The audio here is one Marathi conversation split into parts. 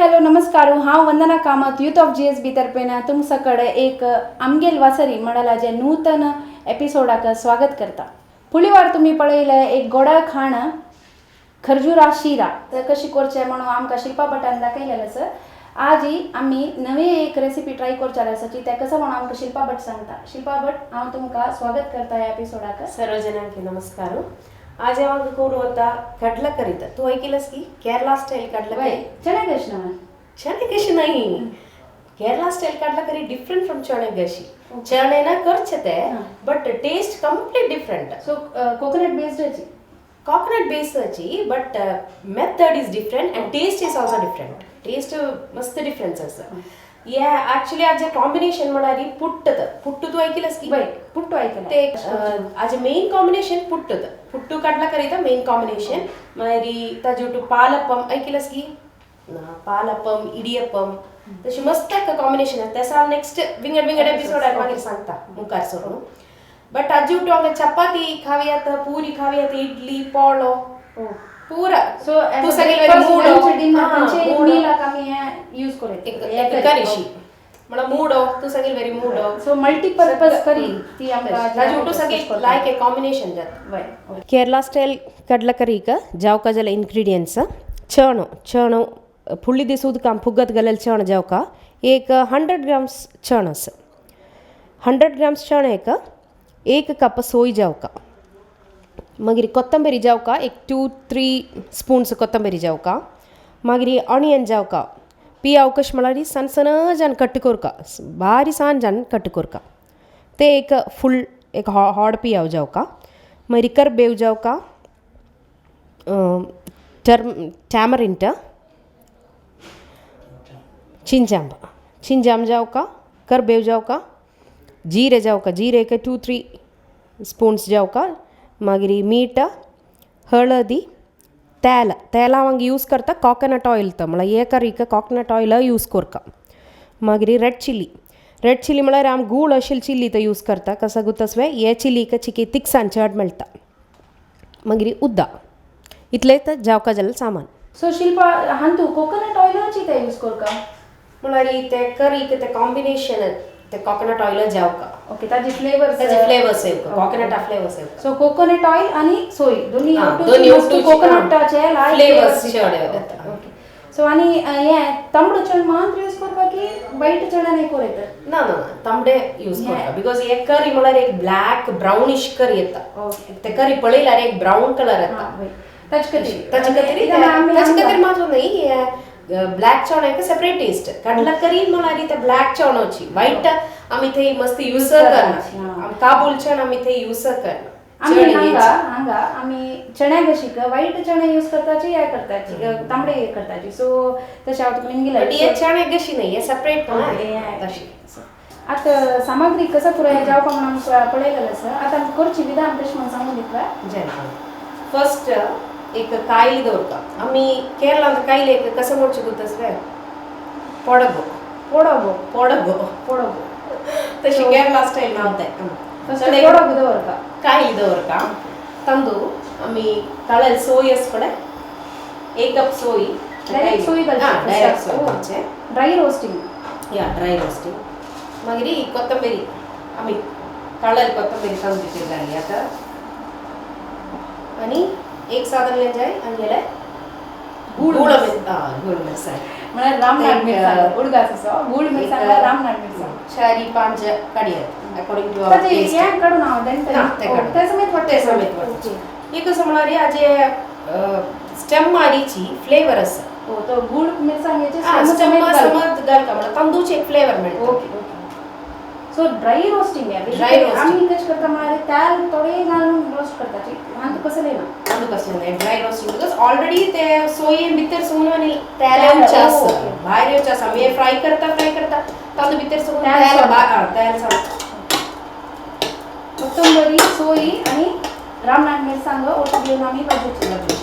हॅलो नमस्कार हांव वंदना कामत यूथ ऑफ GSB तर्फेन तुमच्या कಡೆ एक आमगेल वासरी म्हणालाचे नूतन एपिसोडाक स्वागत करता. फुडली वार तुम्ही पळयलें एक गोडा खाण खर्जुरा शिरा तर कशी करचें म्हणून आमकां शिल्पा भटान दाखयलेलें सर. आज ही आमी नवी एक रेसिपी ट्राय करचार आसाची ते कसं म्हणून आमकां शिल्पा भट सांगता. शिल्पा भट हांव तुमकां स्वागत करता ह्या एपिसोडाक. सर्व जणांके नमस्कार. आज यावं कोड होता कडला करीता. तू ऐकलंस की केरला स्टाईल कडला करी? चणे कशी ना चणे कशी नाही. Kerala style kadala curry different from चणे कशी. चणे ना करचते but taste complete different. So coconut based आहे. Coconut based but method is different and taste is also different. टेस्ट मस्त डिफरन्स असं. या ॲक्च्युली आज कॉम्बिनेशन म्हणाली पुट्ट तू ऐकलंस की? पुट्टू ऐकलं ते आज मेन कॉम्बिनेशन पुट्टू कडला करीता मेन कॉम्बिनेशन मारी ताजे पालपम ऐकलंस की? पालपम इडियपम तशी मस्त कॉम्बिनेशन आहे. त्याचा नेक्स्ट विंगड एपिसोड आहे मागीर सांगता मुखार सोडून. बट आज चपाती खावी आता पूरी खावी आता इडली पोळो पूरा सो तू सगळे मीला कमी यूज करते करीशी मला मूडो तू सगळे वेरी मूडो सो मल्टीपर्पज करी ती आमका यूट्यूब सगळे लाइक ए कॉम्बिनेशन जात. केरला स्टाईल कडला करी का जावका जला इंग्रेडिएंट्स चणो फुल्ली दिस उदकां फुगत घालेल चण जावका एक 100 ग्राम्स चण आसा. 100 ग्राम्स चण एक कप सोय जावका. मागीर कोथंबीरी जावका एक 2-3 स्पून्स कोथंबीरी जावका. मागीर ऑनियन जावका पियाव कशें म्हळ्यार सनसनजान कट करका बारी सानजान कट करका ते एक फुल एक हॉड पियाव जावका. मागीर करबेव जावका टॅमरिंट चिंजाम जावका करबेव जावका जीरे जावका जीरे एक 2-3 स्पून्स जावका. मागीर मीठ हळदी तेल हांव यूज करता कोकोनट ऑयल तो म्हळ्यार हे करीक कोकोनट ऑयल यूज करता. मागीर रेड चिली म्हळ्यार हांव गूळ अशिल्ली चिली तो यूज करता कसा गुतसवे हे चिलीक चिकी तिखसाण चड मेळटा. मागीर उद्दा इतले जावका जाल्यार सामान. सो शिल्पा हां तू कोकोनट ऑयलाची ते यूज करता म्हळ्यार ते करीक ते कॉम्बिनेशन ते कोकोनट ऑयल जावका. ओके ताजे फ्लेवर्स येवका कोकोनट फ्लेवर्स येवका. सो कोकोनट ऑयल आणि सोय दोन्ही कोकोनटाचे फ्लेवर्स चड येता. ओके सो आणि हे तांबडो चण मात्र यूज करता की वाईट चणा नाही करत? ना तांबडे यूज करता बिकॉज हे करी म्हळ्यार एक ब्लॅक ब्राउनिश करी येता. ते करी पळयल्यार एक ब्राउन कलर येता. ताचे खातीर मात्र नाही ब्लॅक चण एक सेपरेट टेस्ट. कडला करी म्हळ्यार ते ब्लॅक चणोची वाईट आमी थंय मस्त यूज करना. काबूल चण आमी थंय यूज करना. हांगा आमी चण्या कशीक वाईट चणे यूज करताची या करताची तांबडे करताची. सो तशें हांव तुका इंगिला हे चणे कशी नाही हे सेपरेट तशी. आता सामग्री कसं पुराय जावपा म्हणून पळयलेलं आसा. आतां करची विधान कशें म्हणून सांगून दितला. फर्स्ट एक कायली दवरता आमी केरळांत कायले कसं म्हणचे गुतसले पोडगो तशी केरला स्टाईल नाव ते कायली दवरता. तांदूळ आमी काळेल सोय आसपडे 1 कप सोय डायरेक्ट सोय घालचे ड्राय रोस्टिंग ड्राय रोस्टिंग. मागीर कोथंबीरी आमी काळेल कोथंबीरी तांदूळ घाली आता आणि एक साधारण जाय आणि गेले गूळ मिरसांग म्हळ्यार रामनाथ मिरसांग उडगाचो गूळ मिरसांग रामनाथ मिरसांग 4-5 काडयात अकॉर्डिंग टू आवर टेस्ट. हे काढून हांव ते समेत वाटते. हे कसं म्हळ्यार आज स्टेम मारीची फ्लेवर आसा. तो गूळ मिरसांग याचे स्टेम समज घालता म्हळ्यार तांदूळचे एक फ्लेवर मेळटा. ओके सो ड्राय रोस्टिंग आहे. आम्ही कशें करता म्हळ्यार तेल थोडे घालून रोस्ट करताची. हां तू कसं लेना कसं नाही ड्राय रोस्टिंग बिकॉज ऑलरेडी ते सोये भितर सुन आणि तेल येवचे आसा भायर येवचे आसा. आमी फ्राय करता तांदूळ भितर सुन तेल कोथंबरी सोयी आणि रामनाथ मिरसांग ओटी घेऊन आम्ही भाजूची लागली.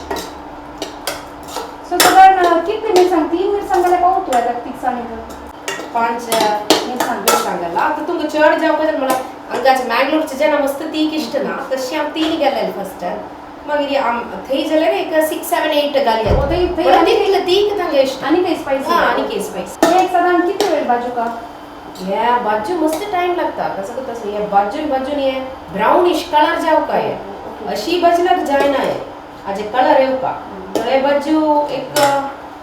सो सगळं कितले मिरसांग 3 मिरसांग जाल्यार पावतो आता तिखसाण 5 मिरसांग घाला. आता तुमकां चड जावपाक जाय म्हळ्यार हांगाचे मँगलोरचे जेन्ना मस्त तीख इश्ट ना तशी हांव 3 घालेले फर्स्ट. मागीर थंय जाल्यार एक 6-7-8 घालया थंय आनी तीक तांगे इश्ट आनी काही स्पायसी आनी की स्पायस एक साधारण किती वेळ भाजूका हे भाजून मस्त टाइम लागता कसं करता हे भाजून हे ब्राउनिश कलर जावका हे अशी भाजल्यार जायना हे हाजे कलर येवका हे भाजू एक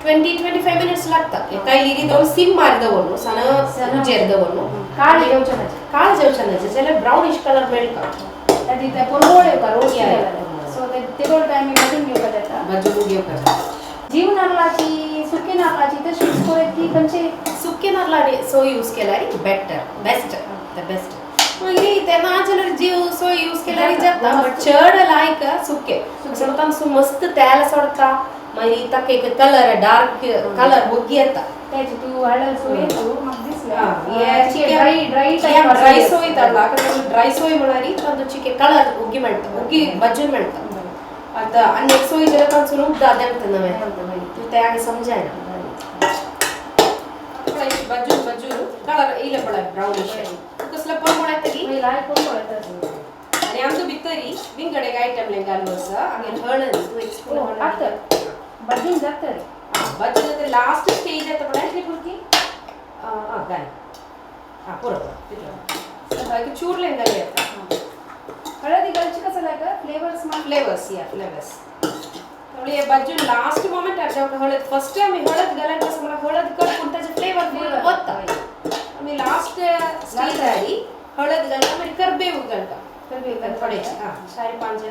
20-25 मिनिट्स लागता काय लिरी दवरून सिम मार दवरनो सान उजेर दवरनो काळ येवचनाचे काळ जेवचनाचे जाल्यार ब्राउनिश कलर मेळटा त्याची त्या पुरवळ येवका रोस्ट सो ते टायमी भाजून घेवका जाता भाजून घेवका जीव नारळाची सुकी नारळाची तशीच करूं ती खंयची सुके नारळाची सोय यूज केल्यार बेस्ट द बेस्ट मागीर ते ना जाल्यार जीव सोय यूज केल्यार जाता बट चड लायक सुके सोडटा सो मस्त तेल सोडता मागीर ताका एक कलर डार्क कलर बोगी येता त्याची तू हळद सोय तू म्हाका दिसला ये ड्राय ड्राय सोय ताला ड्राय सोय म्हळ्यार तांचो कलर उगी मेळटा उगी भाजून मेळटा आता आनी एक सोय जाल्यार तांचो उद्दा देमता नवें ते आनी समजायना भाजून कलर येयले पळय ब्राउनिश कसलो परमळ येता की लाय कोण पळयता आनी आमचो भितरी विंगड एक आयटम घालूं आसा आनी हळद तू एक स्पून हळद भाजून जाता रे भाजून जाता लास्ट स्टेज येता पळय ती पुरकी घाल पुरो चूरले घाली येता हळदी घालची कसं लायक फ्लेवर्स हे भाजून लास्ट मोमेंट जावका हळद फर्स्ट आमी हळद घालून कसं म्हणा हळद करपून त्याचे फ्लेवर वता आमी लास्ट स्टेज आली हळद घालता मागीर करबेव घालता थोडे 4-5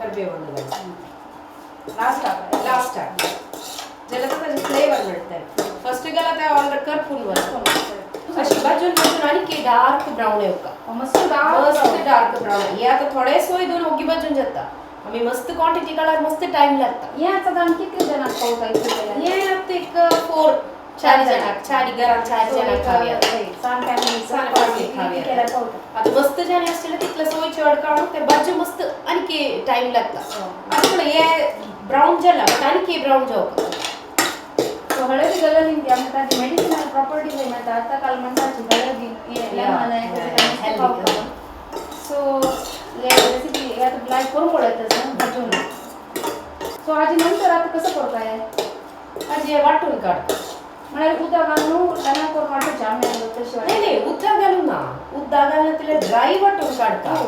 करबेव घालता लास्ट जाल्यार ताजे फ्लेवर मेळटा फर्स्ट घाला ते ऑर्डर करपून वता अशी भाजून आनी की डार्क ब्राउन येवका मस्त डार्क ब्राउन हे आता थोडे सोय दोन ओगी भाजून जाता आमी मस्त क्वांटिटी काढल्यार मस्त टाइम लागता हे साधारण कितले जाणांक खावता हे आता एक 4 जाणांक 4 घरान 4 जाणांक खावया सान फॅमिली खावया आता मस्त जाणे आसले तितले सोय चड काढून ते भाजू मस्त आनी टाइम लागता आता हे ब्राउन जाला बट आनी ब्राउन जावका हळदी घालून ती आमकां ताजी मेडिसिनल प्रॉपर्टीज मेळटा आतां काल म्हणटाची हळदी सो रेसिपी आता लायक करून पळयता भाजून सो हाजे नंतर आता कसं करताय हाजे वाटून काढ म्हळ्यार उदक घालून राना करून वाटूचे आमी तशी नाही उदक घालून ना उदक घालून तिला ड्राय वाटून काढता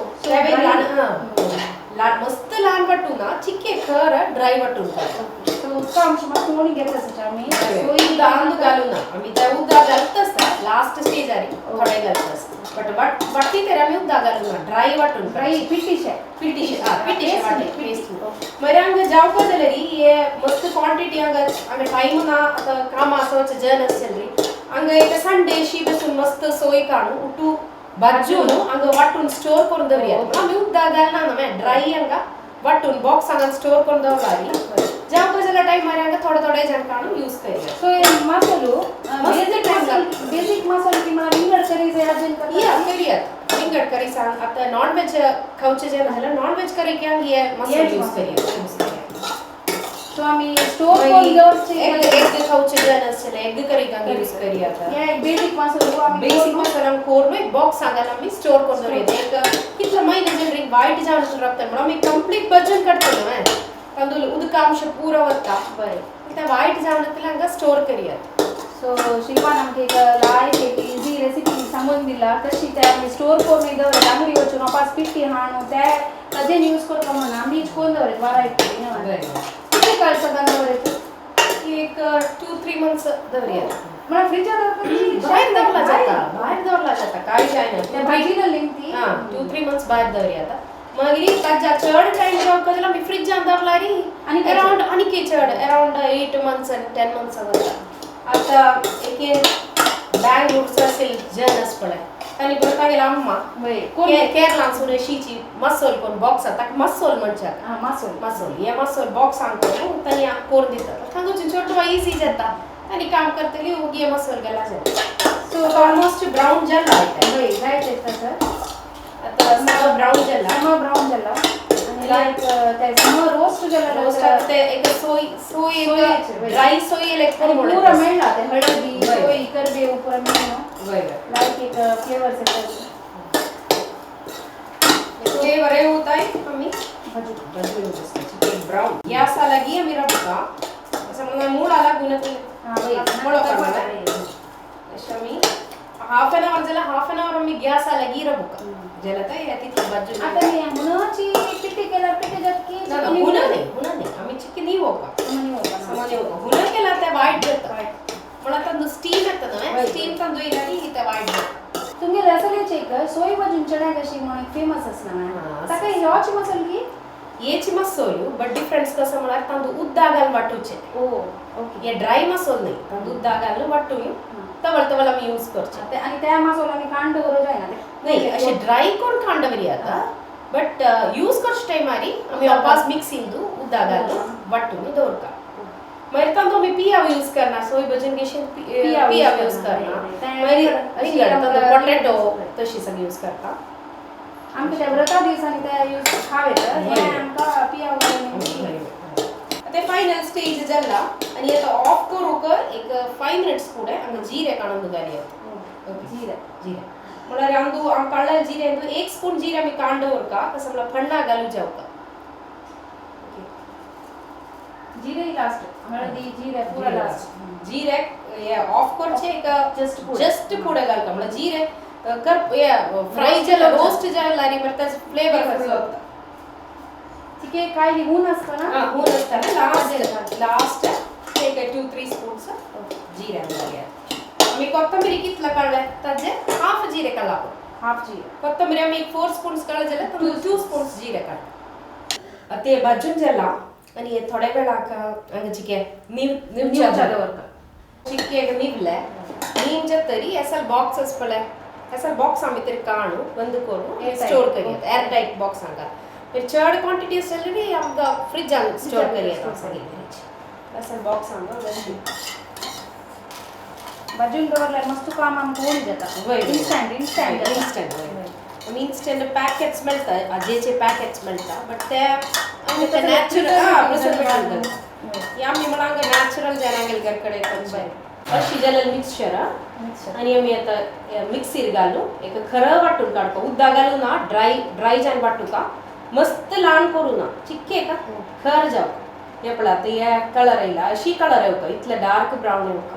मस्त ल्हान वाटून ना चिके खर ड्राय वाटून काढता सो उदका आमची मातशी मोणी घेता आमी सोय उदक घालून ना आमी त्या उदक घालता आसता लास्ट स्टेजारी थोडे घालता आसता बट वाटी तर आमी उदक घालून ना ड्राय वाटून ड्राय पिटीशे वाटे पेस्ट मागीर हांगा जावपा जाल्यार हे मस्त क्वांटिटी हांगा टायम ना आतां कामां आसोवचे जन आसतली हांगा एक संडेशी बसून मस्त सोय काडून उठू भाजून हांगा वाटून स्टोर करून दवरया आमी उदक घालना ना ड्राय हांगा वाटून बॉक्स हांगा स्टोर करून दवरला जावपा जाल्यार टायम मागीर हांगा थोडे जाण काडून यूज करया सो हे मसालो बेसिक मसालो की मला विंगड करी जाय अजून करियात विंगड करी सांग आता नॉन वेज खावचे जे नाजाल्यार नॉन वेज करी की हे मसालो यूज करया सो आमी स्टोर करून दवरचे एग खावचे जन आसले एग करी का यूज करया हे बेसिक मसालो आमी बेसिक मसाला कोरून एक बॉक्स हांगा आमी स्टोर करून दवरया एक कितलो महिने जरी वायट जावन रावता म्हणून आमी कंप्लीट भाजून काडटा न्हू तांदूळ उदकांश पुरो वता बरें ते वायट जावन हांगा स्टोर करयात सो शिल्पान आमकां एक लायक एक इजी रेसिपी सांगून दिला तशी ते आमी स्टोर करून दवरता आंगडी वचून वापस पिट्टी हाडून ते ताजेर यूज करता म्हणून आमी करून दवरता वरायटी किती काळ सगळ्यां दवरता एक 2-3 मंथ्स दवरया म्हळ्यार फ्रिजार भायर दवरला जाता काय जायना त्या भाजीला लिंक 2-3 मंथ्स भायर दवरया आतां मागीर ताच्या चड टायम जावपाक जाल्यार आमी फ्रिजान दवरल्यार आनी अरावंड आनी चड अरावंड 8 मंथ्स आनी 10 मंथ्स वता आतां एक बँगलोरचो असेल जन आस पळय ताणी करपाक गेला अम्मा केरळांसून शीची मसोल करून बॉक्स ताका मसोल म्हणटात मसोल हे मसोल बॉक्स हांगून ताणी करून दितात तांगून छोटो इजी जाता ताणी काम करतली ओगी मसोल गेला जाता सो ऑलमोस्ट ब्राउन जाला रायट सर आता समो ब्राउन जाला आणि लाईक ते समो रोस्ट जाला ते एक सोय ड्राय सोय लाईक पूरा मेळला ते हळदी सोय करबेव पूरा मेळलो लाईक एक फ्लेवर येतात ते बरे होताय आम्ही भाजून घेतलं चिकन ब्राऊन गॅस आला की आम्ही रबका असं म्हणजे मूळ आला गुणत अशा मी हाफ एन आवर झाला हाफ एन आवर आम्ही गॅस आला की रबका ज्याला तर या तिथे भाजून आता मी हुनाची पिठी केल्यावर पिठी जात की हुना नाही आम्ही चिकन नाही होका समाने होका हुना केला त्या वाईट जातं मला तर स्टीम येतं ना स्टीम तांदूळ इलारी त्या वाईट जातं तुम्ही रसल्याचे एक सोय भाजून चण्या कशी म्हणून फेमस असणार आता काही ह्याची मसाल की येची मसोलू बट डिफरन्स कसं म्हणा तांदूळ उद्दागाल वाटूचे ओ ओके ये ड्राय मसोल नाही तांदूळ उद्दागाल वाटून तवळ आम्ही यूज करतो आणि त्या मसाला मी कांड करू जाय ना नाही असे ड्राय कोण कांडवरी आता बट यूज करच टाइम आरी आम्ही वापस मिक्सिंग दू उद्दागाल वाटून दौरका मेरे तांदूळ मी पिया यूज करना सोय भजन गेशन पिया यूज करना मेरी पोटॅटो तशी सगळी यूज करता आमच्या त्या व्रता दिवसांनी त्या यूज खावे तर हे आमका पिया वगैरे ते फायनल स्टेज झाला आणि आता ऑफ करू कर एक 5 मिनिट्स पुढे आम्ही जीरे काढून घाली जीरे मला रांदू काढला जीरे अंदू 1 स्पून जीरे मी कांडवर का कसं मला फंडा घालू जाऊ का जीरे लास्ट हळदी जीरे पूरा लास्ट जीरे ये ऑफ करचे एक जस्ट पुढे घाल का मला जीरे कर ये फ्राय जला रोस्ट जला लारी मरता फ्लेवर होता ठीक आहे काय लिहून असतं ना होऊन असताना लास्ट एक 2-3 स्पून्स जीरे घालूया आम्ही कोथिंबीर कितला काढलाय त्याचे हाफ जीरे काढला हाफ जीरे कोथिंबीर आम्ही 4 स्पून्स काढले झाले तर 2 स्पून्स जीरे काढ ते भाजून झाला आणि हे थोड्या वेळाक अंगची के निवच्यावर चिक्के निवले निवच्या तरी असल बॉक्सेस पडले असल बॉक्स आम्ही तरी काढू बंद करू स्टोर करूया एअर टाइट बॉक्स सांगा फिर चढ़ क्वांटिटी असलेली आमका फ्रिज जान स्टोर करूया सगळी असल बॉक्स सांगा भाजून दवरला मस्त काम आमका होऊन जाता इन्स्टंट इन्स्टंट पॅकेट्स मिळतात आजेचे पॅकेट्स मिळतात बट ते नॅचरल आम्ही मला नॅचरल जनांगेल घरकडे अशी जलल मिक्सचर आणि आम्ही आता मिक्सीर घालू एक खरं वाटून काढतो उद्दा घालू ना ड्राय जान वाटू का मस्त लाण करू ना चिक्के का खर जाऊ एपळा ते या कलर येईल अशी कलर येऊ का इथलं डार्क ब्राऊन येऊ का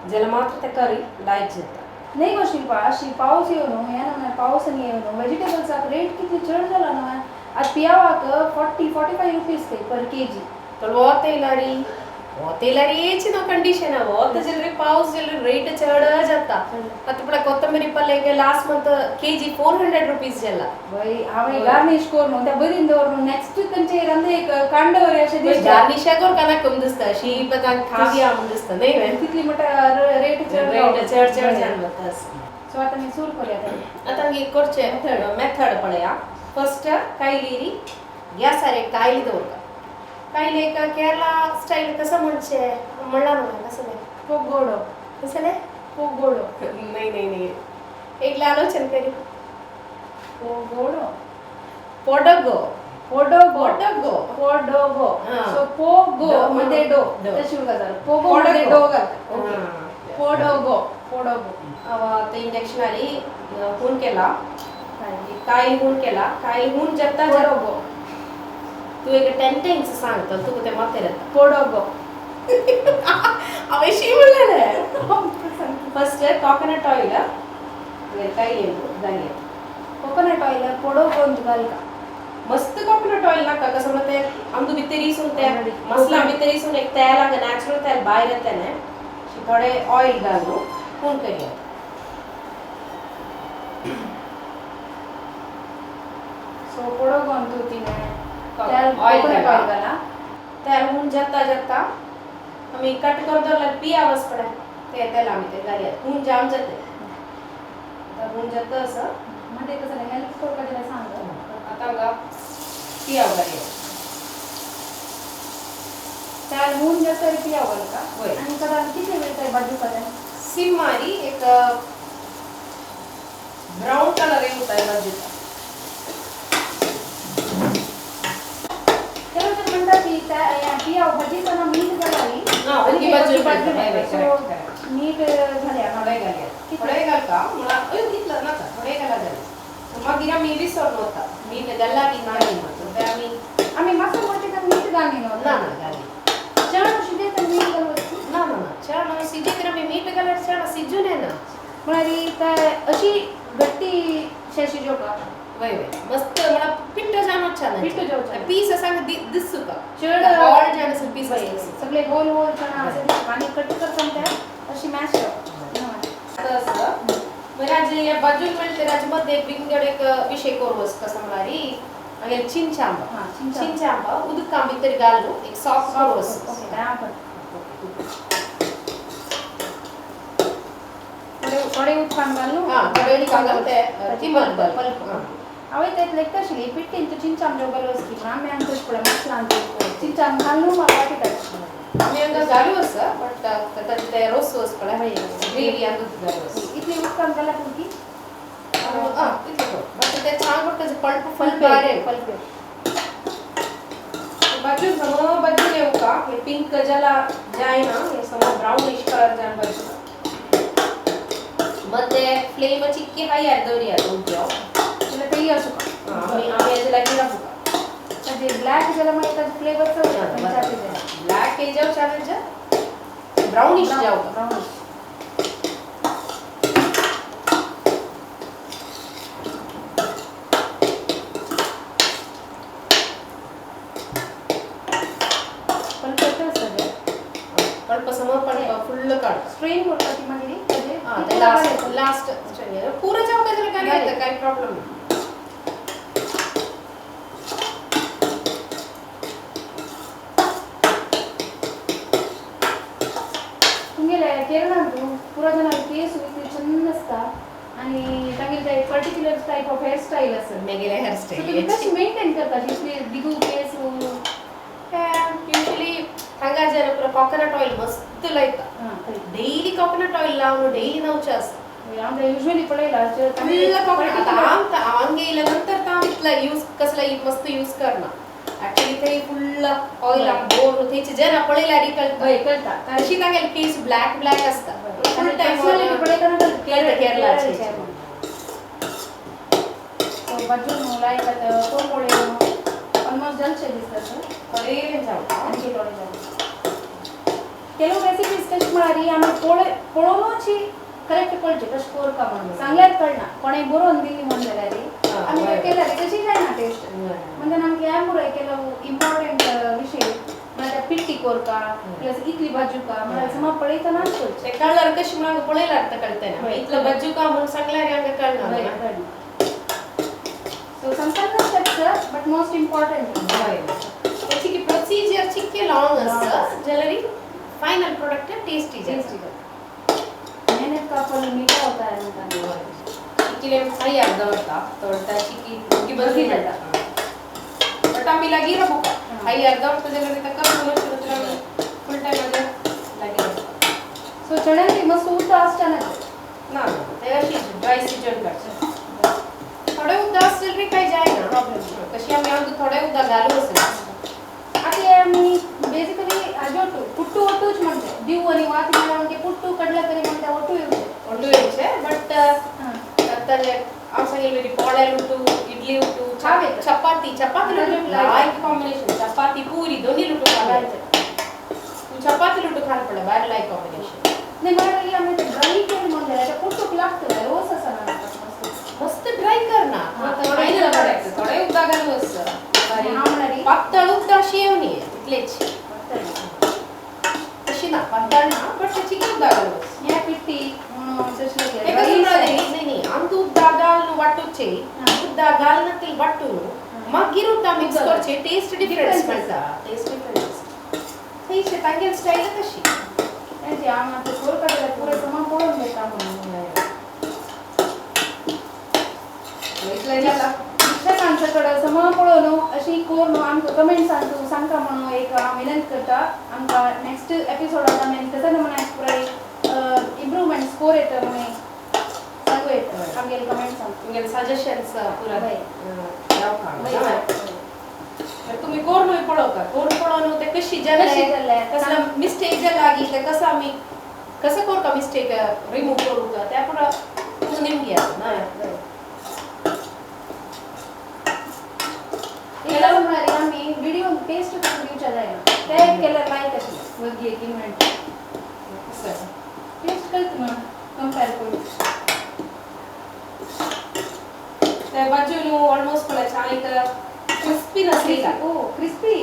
ज्याला मात्र ते करी लाईट जातात नाही गो शिल्पा अशी पाऊस येऊन या ना पाऊस आणि येऊन व्हेजिटेबल्सचा रेट किती चढ झाला ना आज पियावाक 40-45 रुपीस ते पर केजी तर वो तेलारी येची ना कंडिशन है वो तो जल्दी पाउस जल्दी रेट चढ़ जाता आता पड़ा कोतंबरी पल्ले लास्ट मंथ केजी 400 रुपीस जल्ला भाई आवे गार्निश करून त्या बरिंदवर नेक्स्ट कंचे रंदे एक कांडवर असे दिसतात गार्निश करून काना कम दिसता शी पता खाविया आम दिसता नाही वे कितली मोठा रेट चढ़ जान बतस सो आता मी सुरू करूया आता ही करचे मेथड पडया फर्स्ट कायलीरी गॅस सारे कायली दवरता कायले का केरला स्टाईल कसं म्हणचे म्हणला ना कसं नाही पोगोडो कसं नाही पोगोडो नाही एक आलोचन करी पोगोडो पोडगो सो पोगो मध्ये डो तशी उगाजार पोगो मध्ये डो घाल पोडोगो ते इंजेक्शन आली खून केला काय खून केला काय खून जगता पोडोगो तू एक 10 टाइम्स सांगतो तू ते माते रहता पोडोगो अवश्य म्हणलं फर्स्ट कोकोनट ऑइल काय लेंबू घालिया कोकोनट ऑइल पोडोगो ಅಂತ घालका मस्त कोकोनट ऑइल नाका कसं म्हणते आमदू भितरीसून ते मसला भितरीसून एक तेल आंग नॅचरल तेल बाहेर येते थोडे ऑइल घालू खून करूया सो पोडोगो अंतू तिने ऑइल घाला तेल हून जाता आम्ही कट कर दरला पियावस पडे ते तेल आम्ही ते घालिया हून जाम जाते तर हून जात असं मध्ये कसं नाही हेल्प स्टोर करायला सांग आता गा पियाव घालिया तेल हून जातं पियावल का होय आणि कदा किती वेळ ते बाजू करे सिम मारी एक ब्राउन कलर येऊन आहे भाजीचा पियाव भाजीचा ना मीठ घालावी हलकी भाजी मीठ घाल्या थोडे घाल का मला घेतलं ना थोडे घाला मग मी विसरलो होता मीठ गल्ला की नाही मग आम्ही आम्ही मसाला मोठे तर मीठ घालून ना ना घाली चण शिजे तर मीठ घालून ना ना ना चण सिजेत्र मी मीठ घालत चण सिजून आहे ना म्हणाली तर अशी गट्टी शेशी जो का वय वय मस्त मला पिट्ट जाणं छान पिट्ट जाऊ छान. पीस सांग दिसू का चढ ऑल जाणं पीस सगळे गोल गोल चणा असे आणि कट करतात त्या अशी मॅश असं म्हणजे या बाजून म्हणजे राज्यामध्ये बिंगड एक विषय करूस कसं मला री आणि चिंचांबा हा चिंचा चिंचांबा उदक कांबी तरी घालू एक सॉफ्ट करूस ओके काय आपण थोडे उत्पान घालू हा कडेली कागद ते किंमत पल्प अवे त्यात लेख तशी पिट्टी तो चिंचाम जो बरोबर की आम्ही आणतो पुढे मसाला आणतो चिंचाम घालू मला वाटत आम्ही अंगा घालू असं बट त्यात ते रोस सोस पडा ग्रेव्ही आणि दूध घालू असं इतली उत्पान घाला की हां इतलं बट ते छान वाटतं पल्प फुल पल्प बाजू समोर बाजू येऊ का हे पिंक ज्याला जे आहे ना हे समोर ब्राउनिश कलर जाण बाजू ಮತ್ತೆ ಫ್ಲೇಮ್ ಚಿಕ್ಕಿ ಹೈ ಆದವ್ರಿ ಅದು ಜಾಬ್ त्याला काही असू का आम्ही याला गिरा बुका म्हणजे ब्लॅक ज्याला माहित आहे फ्लेवर ब्लॅक हे जाव चॅलेंज ब्राउनिश जाव ब्राउनिश पल्प समोर पल्प फुल काढ स्ट्रेन होता ती म्हणजे हां ते लास्ट पुरा जाव काय काय येतं काय प्रॉब्लेम तुमगेले केरळात पुरा जणांना केस इतले छान असता आणि तांगेले particular type of hair style असतं मेगेले हेअर सो तुम्ही स्टाईल कशी मेंटेन करता इतले दिगू केस यूजुअली हांगा जर पुरा कोकोनट ऑइल मस्त लायता डेली कोकोनट ऑइल लावून डेली नवचे असतं आमच्या युजली पडेला आंगे नंतर ता इतला यूज कसला मस्त यूज करना ऍक्च्युअली ते फुल ऑइल बोर थेचे जरा पडेला कळता तशी तांगेल केस ब्लॅक ब्लॅक असता फुल टाइम केरळाचे बजून मुलाय कोण पडे ऑलमोस्ट जलचे दिसतात पडेल जाऊ आणखी थोडे जाऊ ಕೆಲವು ರೆಸಿಪೀಸ್ ಟೆಸ್ಟ್ ಮಾಡಿ ಆಮೇಲೆ ಪೊಳೋನೋಚಿ ಕರೆಕ್ಟ್ ಕೊಳ್ಚೆ ಟೆಸ್ಟ್ ಕೋರ್ ಕಾ ಮಾಡಿ चांगल्यात कळना कोणे बरो अंदिली म्हणलेला रे आणि ते केला रे कशी काय ना टेस्ट म्हणजे नमके या मुळे ಕೆಲವು इंपॉर्टंट विषय म्हणजे पिट्टी कोर का प्लस इतली बाजू का मला समा पळेता ना ते कळर कशी मला पळेला अर्थ कळते ना इतलं बाजू का म्हणून चांगल्या रे अंग कळणार so sometimes steps but most important त्याची की प्रोसिजर चिक्के लॉंग असतं ज्वेलरी फाइनल प्रोडक्ट टेस्टी मेहनत का फल मीठा होता है ना चिक्कीले हाई अर्धवटा तोडता चिक्की बदली जाता बट आम्ही लागी रबुका हाई अर्धवटा ज्वेलरी तर करून फुल टाइम मध्ये लागी सो चढायला मस्त उठता असताना ना ते अशी ड्राय सीजन करते थोडे उद्दा असेल रे काही जाय ना प्रॉब्लेम कशी आम्ही आमचं थोडे उद्दा घालू असेल आता मी बेसिकली अजोटू पुट्टू ओटूच म्हणते दिव आणि वात मला म्हणजे पुट्टू कडला तरी म्हणते ओटू येऊ ಒಟ್ಟು ಇರುತ್ತೆ ಬಟ್ ಅತ್ತಲೆ ಅವಸಂಗಿಲ್ರಿ ಪೋಳೆಲ್ ಉಂಟು ಇಡ್ಲಿ ಉಂಟು ಚಪಾತಿ ಚಪಾತಿ ಲೈಕ್ ಕಾಂಬಿನೇಷನ್ ಚಪಾತಿ ಪೂರಿ ದೊನ್ನಿ ಲುಟ್ಟು ಖಾಲಾಯ್ತು ಚಪಾತಿ ಲುಟ್ಟು ಖಾಲ್ ಪಡ ಬ್ಯಾಡ್ ಲೈಕ್ ಕಾಂಬಿನೇಷನ್ नाही मला या मध्ये ड्राई केली म्हणजे त्याच्या पुट्टूक लागतं रोज असं ना मस्त ड्राय कर ना फायनल करायचं थोडे उद्दा घालू असं पातळ उद्दा शेवणी इतलेच तशी ना पातळ ना बट त्याची खूप उद्दा घालू या पिट्टी नाही आमचं उद्दा घालून वाटूचे उद्दा घालण्यातील वाटून मग गिरुता मिक्स करचे टेस्ट डिफरन्स म्हणता टेस्ट डिफरन्स हे शेतांगेल स्टाईल कशी त्यांची आम्हाला कोर करायला पुरे समान पळून देता म्हणून शिक्षकांच्याकडे समा पळवणं अशी कोर आमचं कमेंट सांगता म्हणून एक विनंती करता आमका नेक्स्ट एपिसोडात आम्ही कसं म्हणायचं पुरा इम्प्रूवमेंट स्कोर येतं म्हणून सांगू येतं आमगे कमेंट सांगतो तुमगे सजेशन्स पुरा याव का तुम्ही कोर नोय पळव का कोर पळवणं ते कशी जल्ले कसला मिस्टेक जर लागी ते कसं आम्ही कसं कोर का मिस्टेक रिमूव्ह करू का त्या पुरा तुम्ही निम घ्या ना केला म्हणाली आम्ही व्हिडिओ टेस्ट करून दिवच्या जायना ते केला लाईक अशी वगी एक इव्हेंट टेस्ट करते मग कंपेअर करू त्या बाजूनु ऑलमोस्ट मला छान एक क्रिस्पी नसली का ओ क्रिस्पी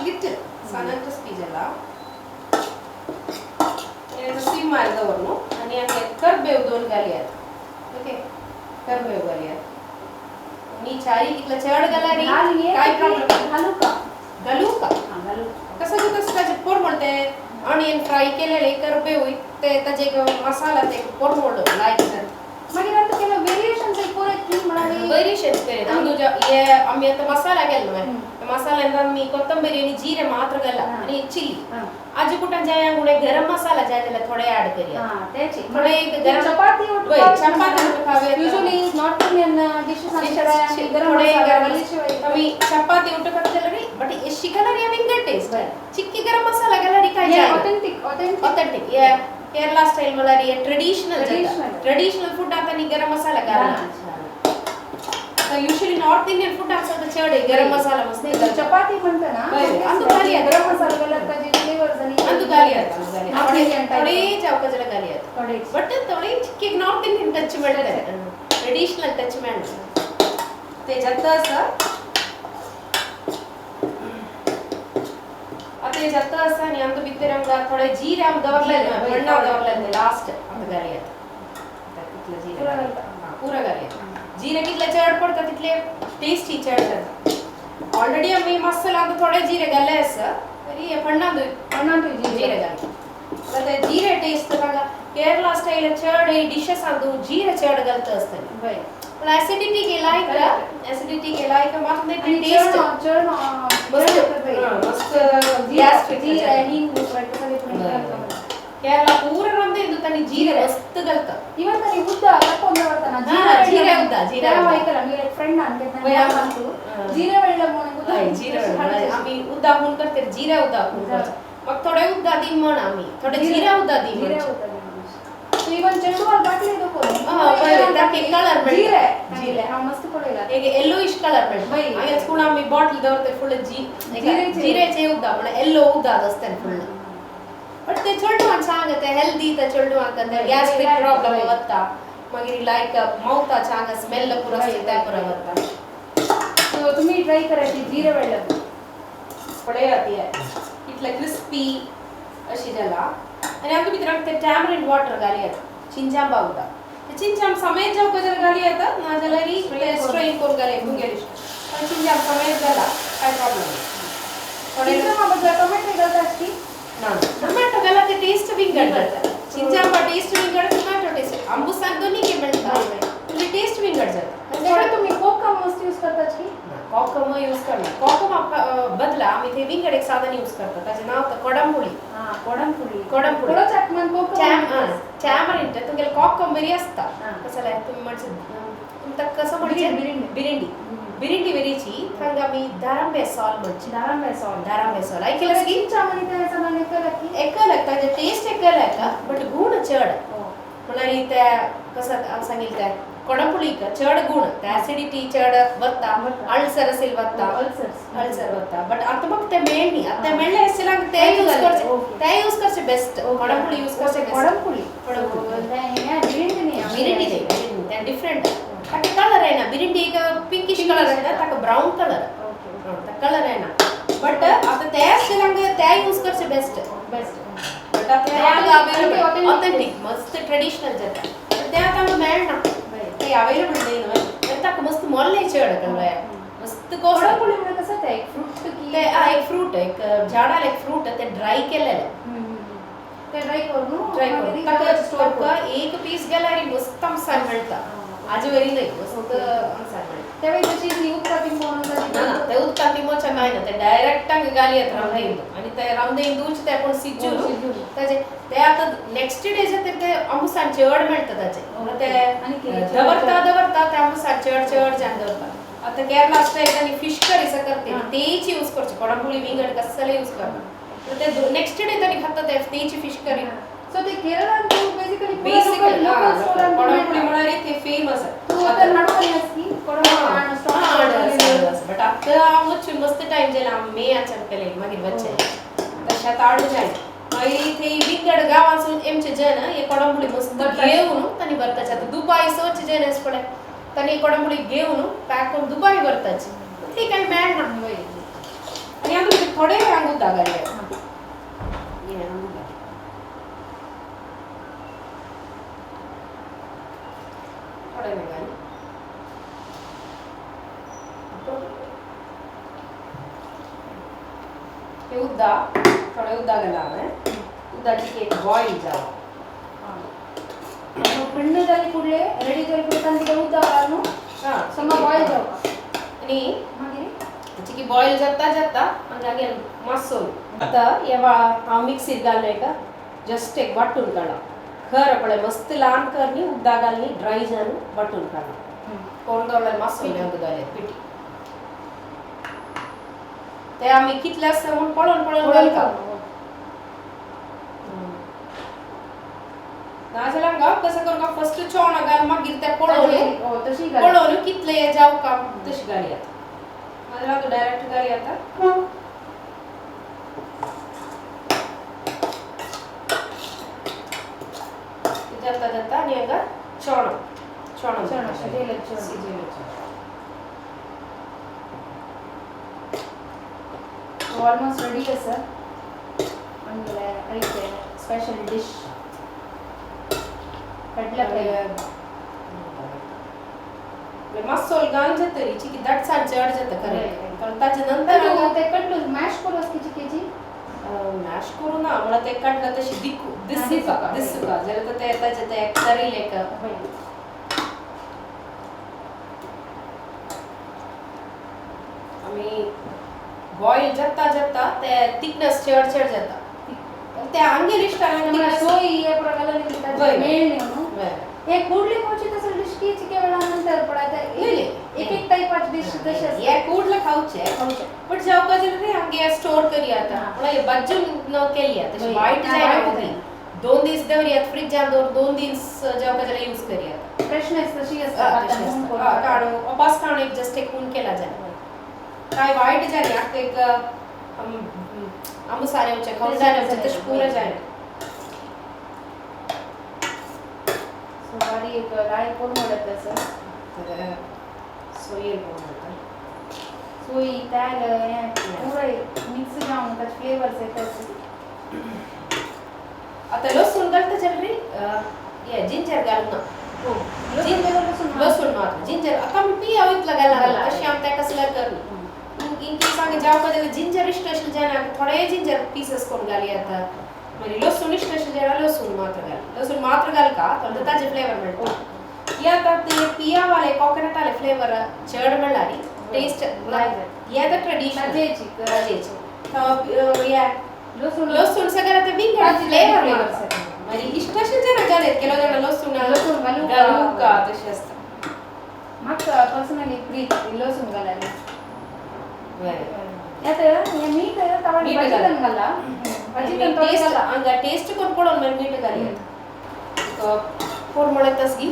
लिटिल सಣ್ಣ ಕ್ರಿಸ್ಪಿ ಜಲ ಇದು ಸಿಮ್ ಮಾಡಿದವನು आणि आम्ही करबेव 2 घाली आहेत ओके करबेव घाली आहेत मी चारी इथला चढ घालारी काय प्रॉब्लेम घालू का कसं की तसं त्याचे पोर म्हणते ऑनियन फ्राय केलेले करबेव ते त्याचे मसाला ते पोर मोड लाईक मागीर आता केला वेरिएशन्स एक पुरे की म्हणाली वेरिएशन्स केले आम्ही ये आम्ही आता मसाला केला मसाला मी कोथिंबीर आणि जीरे मात्र घाला आणि चिली आज कुठं जाय गुणे गरम मसाला जाय त्याला थोडे ऍड करूया हां त्याची थोडे गरम चपाती चपाती खावे यूजुअली नॉर्थ इंडियन डिशेस आमच्याकडे गरम मसाला घालीशिवाय आम्ही चपाती उठ करतले रे बट ये शिकणारी विंगर टेस्ट चिक्की गरम मसाला घालारी काय जाय ऑथेंटिक ये केरला स्टाईल मला रे ट्रेडिशनल फूड आता नी गरम मसाला घाला तर युजुअली नॉर्थ इंडियन फूड असं तर चढ गरम मसाला मस्त चपाती म्हणता ना अंदू खाली गरम मसाला घालत पाहिजे फ्लेवर जणी अंदू गाली थोडे जावका जरा गाली थोडे बट थोडे चिक्की नॉर्थ इंडियन टच मिळते ट्रेडिशनल टच मिळते ते जात असं आता हे जात असं आणि आमचं भितर आमका थोडे जीरे आम दवरले बण्णा दवरले लास्ट आता गाली तिथलं जीरे पूरा गाली जीरे कितले चढ पडतात तिथले टेस्टी चढ जातात ऑलरेडी आम्ही मसाला आता थोडे जीरे घाले असं तरी पण्णा जीरे घाल ಮತ್ತೆ ಜೀರೆ ಟೇಸ್ಟ್ ತನಗ ಕೇರಳ ಸ್ಟೈಲ್ ಚರ್ಡ್ ಈ ಡಿಶಸ್ ಅದು ಜೀರೆ ಚರ್ಡ್ ಗಲ್ತ ಅಷ್ಟನೆ ಬೈ पण एसिडिटी के लायक मात्र टेस्ट चर्ड मस्त गॅस्ट्रिक हिंग सगळे केरला पूर्ण नंदे ಇದು ತನಿ ಜೀರೆ ಮಸ್ತ್ ಗಲ್ತ ಇವನ್ ತನಿ ಉದ್ದ ಕರ್ಕೊಂಡು ಬರ್ತಾನ ಜೀರೆ ವೈಕಲ मी एक फ्रेंड आणते ನಾನು ಜೀರೆ वेळेला मोने ಜೀರೆ आम्ही उद्दा हुन करते जीरे उद्दा हुन मग थोडे उद्दा दी म्हण आम्ही थोडे जीरे उद्दा दी तो इवन चेंडूवाल बाटली दको त्याके कलर जीरे हा मस्त पडेला एक येलोइश कलर बाई आयच कोण आम्ही बॉटल दवरते फुल जीरेचे उद्दा पण येलो उद्दा असते फुल बट ते चोल्डवान सांगते हेल्दी ते चोल्डवान करते गॅस्ट्रिक प्रॉब्लेम होता मग लाईक माउथा चांग स्मेल पुरा असते पुरा होता तो तुम्ही ट्राय करायची जीरे वेळेला पडे राहते इतला क्रिस्पी अशी झाला आणि आमच्या मित्रांक ते टॅमरिंड वॉटर घाली आहेत चिंचाम बावता ते चिंचाम समेत जाऊ का जर घाली येतात ना ज्याला री स्ट्रेन करून घाले मुंगेलिश पण चिंचाम समेत झाला काय प्रॉब्लेम थोडे बदला टोमॅटो घालतात की ना टोमॅटो घाला ते टेस्ट बिंगड जातात चिंचाम का टेस्ट बिंगड टोमॅटो टेस्ट आंबूसाक दोन्ही के मिळतात तुझे टेस्ट बिंगड जातात थोडे तुम्ही कोकम मस्त यूज करतात की कोकम यूज करणार कोकम बदला आम्ही ते विंगड एक साधन यूज करतात त्याचे नाव तर कोडंपुळी कोडंपुळी थोडं चटमन कोकम टॅमरिंड तुमगे कोकम बरी असता कसला तुम्ही म्हणजे तुमका कसं म्हणजे बिरिंडी वेरीची थंगा मी दारांबे सॉल म्हणजे दारांबे सॉल ऐकलंस की चिंचामणी त्याचा नाव एकल त्याचे टेस्ट एकल आहे का बट गुण चढ मला त्या कसं सांगेल त्या कोडंपुळी का चढ गुण त्या ऍसिडिटी चढ बत्ता अल्सर असेल बत्ता अल्सर बत्ता बट आता मग ते मेळणी आता मेळले असेल ते यूज करचे बेस्ट कोडंपुळी यूज करचे कोडंपुळी बिरिंडी त्या डिफरंट ताके कलर आहे ना बिरिंडी एक पिंकिश कलर आहे ना ताका ब्राउन कलर कलर आहे ना बट आता त्या असेल त्या यूज करचे बेस्ट बट आता ऑथेंटिक मस्त ट्रेडिशनल जाता ते आता मेळ ना ते अवेलेबल नाही ना ताका मस्त मॉल नाही चढ कलर मस्त कोडंपुळी म्हणजे कसं ते एक फ्रूट की ते एक फ्रूट एक झाडाला एक फ्रूट ते ड्राय केलेलं ते ड्राय करून ताका स्टोर का एक पीस गेला रे मस्त आमसार मिळता आजवरी नाही मस्त आमसार मिळता त्यावेळी जशी ती उत्पादन बनवतात ना ते उत्पादन मोचा काय ना ते डायरेक्ट गाली येत रामदेव आणि ते रामदेव दूच ते आपण सिजू त्याचे ते आता नेक्स्ट डे जे ते आमसार चढ मिळतं त्याचे ते दवरता ते आमसार चढ जान दवरता आता केरला स्टाईल आणि फिश करी करते तेची यूज करते कोडंपुळी विंगड कसले यूज करतात ते नेक्स्ट डे तरी खाता ते तेची फिश करी सो सो ते केरळात तू बेसिकली बेसिकली कोडंपुळी कोडंपुळी म्हणाली ते फेमस तू आता नडवलीस की कोडंपुळी बट आता मुझे मस्त टाइम जेला मे अचंकले मागीर वच्चे तशात आडू जाय मागीर थंय विंगड गांवांसून एमचे जन हे कोडंपुळी मस्त घेवन तांणी बरताचे आतां दुबाय सोच जन एस पडे तांणी कोडंपुळी घेवन पॅक करून दुबाय बरताचे ठीक आहे मेळ म्हणून वय आणि आमी थोडे रांगूत दागले थोडे मेळाले हे उद्दा थोडे उद्दा घाला हांवें उद्दाची केक बॉईल जावं थंड जाली फुडले रेडी जाली फुडले तांणी तिका उदक घालून समज बॉयल जावपाक आणि मागीर चिकी बॉईल जाता जाता म्हणजे अगेन मातसो आता येवा हांव मिक्सीर घालूं का जस्ट एक वाटून काडा खर पळय मस्त ल्हान करनी उदक घालनी ड्राय जावन वाटून काडा कोण दवरल्यार मातसो उदक घाले पिठी ते आमी कितले आसता म्हूण पळोवन पळोवन घालता नाजाल्यार हांगा कसं करूं फर्स्ट चोवणा घाल मागीर ते पळोवन तशी पळोवन कितले जावं का तशी घाली आता नाजाल्यार तूं डायरेक्ट घाली आता जाता जाता आनी हांगा चोवणा शिजेलें ऑलमोस्ट रेडी आसा आमगेले आयचे स्पेशल डिश कटला मातसो घालून जातरी चिकी दाटसाण चड जाता खरें ताचे नंतर ते कटलू मॅश करू की चिकेची मॅश करू ना म्हळ्यार ते काडला तशी दिसुका जाल्यार ते ताचे ते करिले का आमी बॉईल जाता जाता ते थिकनेस चड जाता ते आंगेर इश्टान सोई ये प्रकार मेल न्हू हे कूडली कोची तसं डिश की चिके वेळानंतर पडायचा एक एक टाइपाची डिश तशी असते हे कूडला खावचे बट जावका जाल्यार रे आंगे स्टोर करी आता म्हळ्यार बज्जून न केली आता वायट जायना होती 2 दीस दवरियात फ्रिजान दवर 2 दीस जावका जाल्यार यूज करी आता फ्रेशनेस तशी असता काढू वापस काढून एक जस्ट एक खून केला जाय काय वायट जाली आता एक आमू सारेवचे खाऊन जायना तशी पुरं जायना गाडी एक डाळी कोण म्हणत असं तर सोयीर बनवता सोई त्याल पुरं मिक्स जाऊन त्याचे फ्लेवर्स येतात आता लसूण घालता चलरी ये जिंजर घालू ना हो लसूण मात्र जिंजर आता मी पिया इतला घाला अशी आम त्या कसला करू इंकी सांगे जावका जाल्यार जिंजर इष्ट असेल जाल्यार थोडे जिंजर पीसेस करून घाली आता म्हणजे लसूण इष्ट असेल जाल्यार लसूण मात्र घाल का तर ताजे फ्लेवर मेळटा या आता ते पिया वाले कोकोनट वाले फ्लेवर चड मेळ्ळारी टेस्ट या तर ट्रेडिशनल राजेची या लसूण सगळं ते विंगड फ्लेवर म्हणजे इष्ट असेल जाल्यार घालेत केलो जाल्यार लसूण घालू का तशी असता म्हाका पर्सनली प्रीत लसूण घालायला मीठ घाला टेस्ट करून पडून मीठ घाली पोरमळतच घी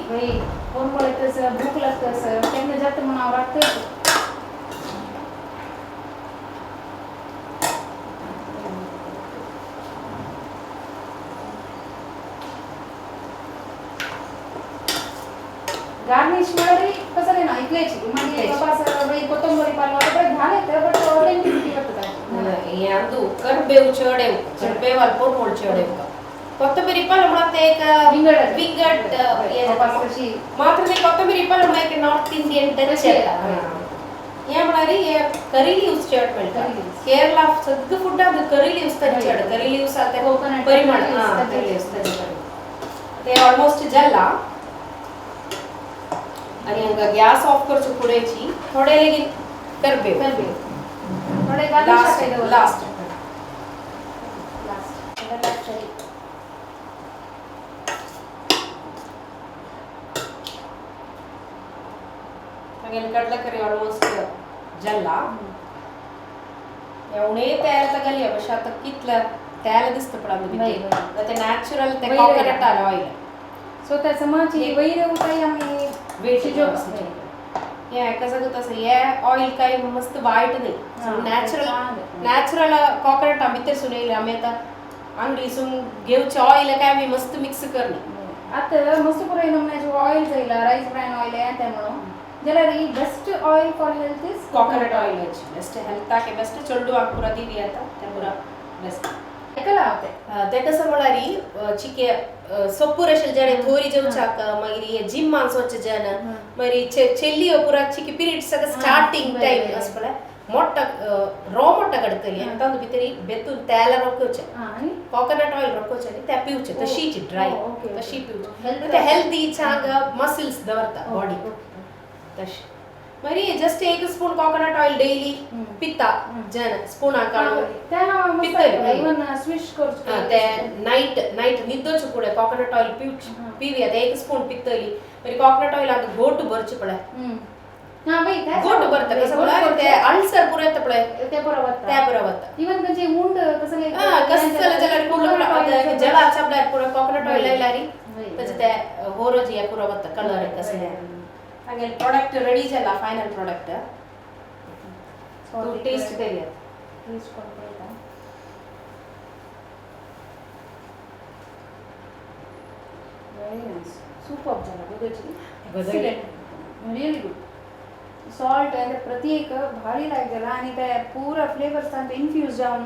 पोरमळतच भूक लागतस केन्ना जाता म्हणून हांव वाटतच गार्निश म्हळ्यार कसं रे ना इतलेची मागीर कोथंबरी पालवा घालत बट ऑथेंटिसिटी वाटता हे अंदू करबेव चडेव करबेवाल पोरमोळ चडेव ಕೊತ್ತಂಬರಿ ಪಲ್ಯ ಮತ್ತೆ ವಿಂಗಡ್ ಮಾತ್ರ ಕೊತ್ತಂಬರಿ ಪಲ್ಯ ಮಾಡಕ್ಕೆ ನಾರ್ತ್ ಇಂಡಿಯನ್ ಟಚ್ ಏನ್ ಮಾಡಾರಿ ಕರಿ ಲೀವ್ಸ್ ಚಟ್ ಮಾಡ್ತಾರೆ ಕೇರಳ ಸದ್ದು ಫುಡ್ ಅದು ಕರಿ ಲೀವ್ಸ್ ತರ ಚಟ್ ಕರಿ ಲೀವ್ಸ್ ಅಂತ ಪರಿಮಳ ಕರಿ ಲೀವ್ಸ್ ತರ ते ऑलमोस्ट जल्ला आणि हांगा गॅस ऑफ करचो पुडेची थोडे लेगीन करबेव थोडे गार्निश लास्ट कडला करी ऑलमोस्ट जल्ला एवढे तयार तगली अशा आता ತೇಲದಿಸ್ತು ಪಡಂದು वय, वय. ಮತ್ತೆ ನ್ಯಾಚುರಲ್ ते वय कोकोनट ऑयल सो त्या समाची वैरव काही आम्ही वेट जो या कसं तसं या ऑइल काही मस्त वाईट नाही नॅचरल छान. नॅचरल कोकोनट आम्ही ते सुनेल आम्ही आता अंगडीसून घेऊचे ऑइल काय आम्ही मस्त मिक्स करणे आता मस्त पुरा नमण्याचे ऑइल जाईल राईस ब्रॅन ऑइल आहे त्यामुळं ज्याला री best oil for health is coconut oil best health ताके बेस्ट चोल्डू आग पुरा दिली आता ते पुरा बेस्ट ऐकला होते ते कसं म्हणारी चिके सोपूर असेल जण थोरी जेवचाक मागीर जिम माणसाचे जण मागीर ಚೆಲ್ಲಿ पुरा चिके पीरियड सगळं स्टार्टिंग टाइम असपला मोठा रो मोठा कडतली आणि तांदूळ भितरी बेतून त्याला रोकोचे आणि कोकोनट ऑइल रोकोचे आणि त्या पिवचे तशीची ड्राय तशी पिवचे ते हेल्दी चांग मसल्स दवरता बॉडी तशी मरी जस्ट एक स्पून कोकोनट ऑइल डेली पिता जन स्पून काढून त्या पितली इवन स्विच करू ते नाईट निद्दोच पुढे कोकोनट ऑइल पिवी आता एक स्पून पितली मरी कोकोनट ऑइल आता गोट बरचे पडे हां बाई काय गोट बरता कसं बोला ते अल्सर पुरे तपडे ते बरोबर त्या बरोबर इवन म्हणजे उंड कसं कसं जला पूर्ण जला चपडा पुरा कोकोनट ऑइल लारी त्याचे ते होरोजी या पुरा बत्ता कलर कसं ಹಾಗೆ ಪ್ರಾಡಕ್ಟ್ ರೆಡಿ ಇದೆಲ್ಲ ಫೈನಲ್ ಪ್ರಾಡಕ್ಟ್ ಟೇಸ್ಟ್ ತೆರಿಯ ಟೇಸ್ಟ್ ಕೊಡ್ತಾ ವೆರಿ ನೈಸ್ ಸೂಪರ್ ಜನ ಗೊತ್ತಿಲ್ಲ रिअली गुड सॉल्ट ಅಂದ್ರೆ ಪ್ರತಿಯೇಕ ಭಾರಿ लागला आणि त्या पूरा फ्लेवर्स ಅಂತ इन्फ्यूज जाऊन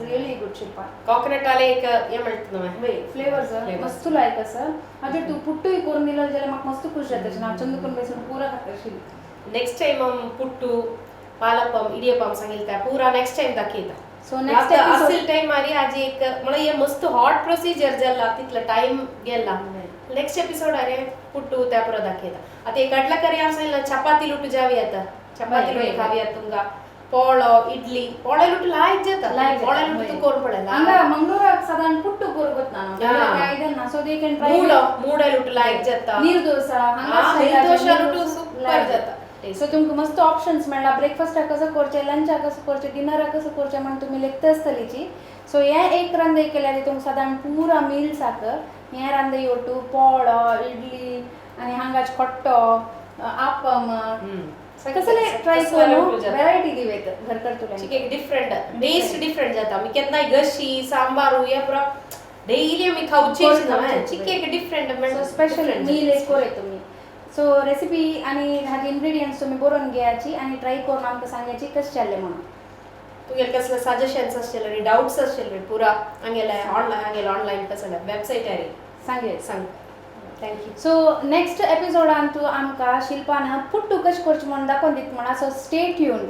रिअली गुड शिल्पा कोकोनट आले एक ये म्हणत नव्हे फ्लेवर्स मस्त लायक असं आता तू पुट्टू करून दिलं ज्याला मग मस्त खुश जाते ना चंदूकन बेसन पूरा खातशील नेक्स्ट टाइम हम पुट्टू पालपम इडियपम सांगेल त्या पूरा नेक्स्ट टाइम दाखवता सो नेक्स्ट असेल टाइम मारी आज एक मला हे मस्त हॉट प्रोसिजर जल्ला तिथला टाइम गेला नेक्स्ट एपिसोड अरे पुट्टू त्या पुरा दाखवता आता एक कडला करी असेल ना चपाती लुटू जावी आता चपाती लुटू खावी तुमगा पोळो इडली पोळा लुटू लायक जाता पोळा लुटू कोण पडेल हंगा मंगळूर साधारण पुट्टू कोरगत ना काय ಇದೆ ना सो दे कैन ट्राय मूड लुटू लायक जाता निर्दोसा हंगा निर्दोसा लुटू सुपर जाता सो तुमका मस्त ऑप्शन्स मेळला ब्रेकफास्ट कसं करचे लंच कसं करचे डिनर कसं करचे म्हणून तुम्ही लेखता असतलीची सो हे एक रांदे केल्याने तुमका साधारण पूरा मील साक हे रांदे योटू पोळो इडली आणि हांगाच खट्टो आप्पम कसले ट्राय करू व्हरायटी दिवेत घर कर तुला एक डिफरेंट टेस्ट डिफरेंट जाता मी केतना गशी सांबारू या पुरा डेली मी खाऊची ना चिके एक डिफरेंट सो स्पेशल मील एक करे तुम्ही सो रेसिपी आणि ह्याचे इन्ग्रेडियंट्स तुम्ही बरोवन घ्यायची आणि ट्राय करून आमका सांगायची कशी चालले म्हणून तुगेल कसले सजेशन्स असतील रे डाउट्स असतील रे पुरा अंगेला ऑनलाइन कसं वेबसाइट आहे रे सांग थँक्यू सो नेक्स्ट एपिसोडान तू आमका शिल्पान पुट्टू कशी करची म्हणून दाखवून दित म्हणा सो स्टे ट्यून्ड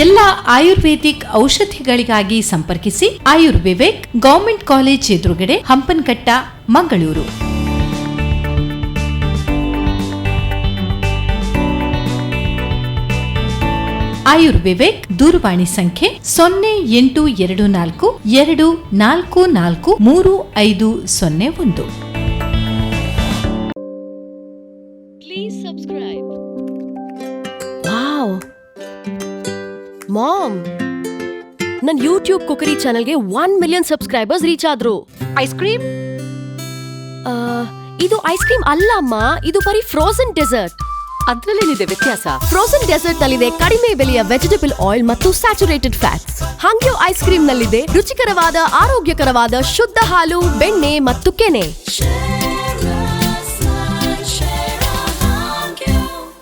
ಎಲ್ಲ ಆಯುರ್ವೇದಿಕ್ ಔಷಧಿಗಳಿಗಾಗಿ ಸಂಪರ್ಕಿಸಿ ಆಯುರ್ವಿವೇಕ್ ಗವರ್ಮೆಂಟ್ ಕಾಲೇಜ್ ಎದುರುಗಡೆ ಹಂಪನಕಟ್ಟ ಮಂಗಳೂರು. ಆಯುರ್ವಿವೇಕ್ ದೂರವಾಣಿ ಸಂಖ್ಯೆ 0824244351. Please subscribe. Wow. Mom, ನನ್ನ ಯೂಟ್ಯೂಬ್ ಕುಕರಿ ಚಾನೆಲ್ಗೆ 1 ಮಿಲಿಯನ್ ಸಬ್ಸ್ಕ್ರೈಬರ್ಸ್ ರೀಚ್ ಆದ್ರು. Ice cream? ಇದು ಐಸ್ ಕ್ರೀಮ್ ಅಲ್ಲ ಅಮ್ಮ, ಇದು ಬರೀ ಫ್ರೋಜನ್ ಡೆಸರ್ಟ್. ಅದ್ರಲ್ಲೇನಿದೆ ವ್ಯತ್ಯಾಸ? ಫ್ರೋಜನ್ ಡೆಸರ್ಟ್ ನಲ್ಲಿದೆ ಕಡಿಮೆ ಬೆಲೆಯ ವೆಜಿಟಬಲ್ ಆಯಿಲ್ ಮತ್ತು ಸ್ಯಾಚುರೇಟೆಡ್ ಫ್ಯಾಟ್ಸ್. ಹಂಗ್ಯೂ ಐಸ್ ಕ್ರೀಮ್ ನಲ್ಲಿದೆ ರುಚಿಕರವಾದ ಆರೋಗ್ಯಕರವಾದ ಶುದ್ಧ ಹಾಲು, ಬೆಣ್ಣೆ ಮತ್ತು ಕೆನೆ.